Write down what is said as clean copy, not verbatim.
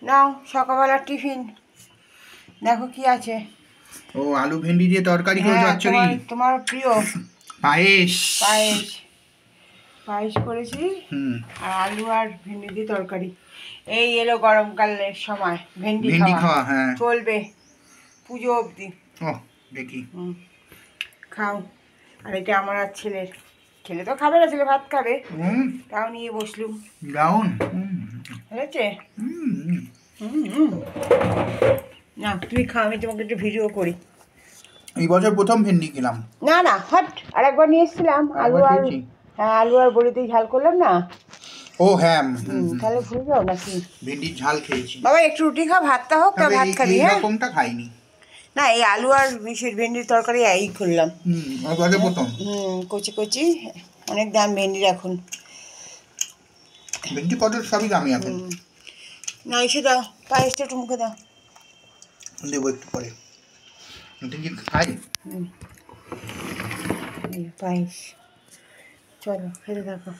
নাও সকালবেলা টিফিন দেখো কি আছে। ও আলু ভেন্ডি দিয়ে তরকারি করেছো চচ্চড়ি। তোমার প্রিয় পায়েস। পায়েস পায়েস করেছি। হুম। আর আলু আর ভেন্ডি দিয়ে তরকারি। এই এলো গরমকালের সময় ভেন্ডি ভেন্ডি খাওয়া খাওয়া, হ্যাঁ চলবে পুজো অবধি। ও দেখি। খাও। আর এটা আমার আর ছেলের। ছেলে তো খাবে না, ছেলে ভাত খাবে, তাও নিয়ে বসলুম। দারুন হয়েছে? হুম। না তুমি খাও, আমি তোমাকে একটু ভিডিও করি। এই বছর প্রথম ভেন্ডি খেলাম। না না হট, আরেকবার নিয়ে এসেছিলাম আলু আর হ্যাঁ আলু আর বড়িতেই ঝাল করলাম না। ও হ্যাঁ, তাহলে ভুলে যাও নাকি? ভেন্ডির ঝাল খেয়েছি বাবা একটু রুটি খাও, ভাতটা হোক, তা ভাত খাবি? হ্যাঁ এরকমটা খাইনি। না এই আলু আর মিশের ভেন্ডির তরকারি এই করলাম। প্রথম। কচি কচি, অনেক দাম ভেন্ডির এখন। ভেন্ডি পটল সবই দামি এখন। না এসে দাও, পায়েসটা একটু মুখে দাও। দেবো একটু পরে। খাই পায়েস, চলো খেতে থাকো।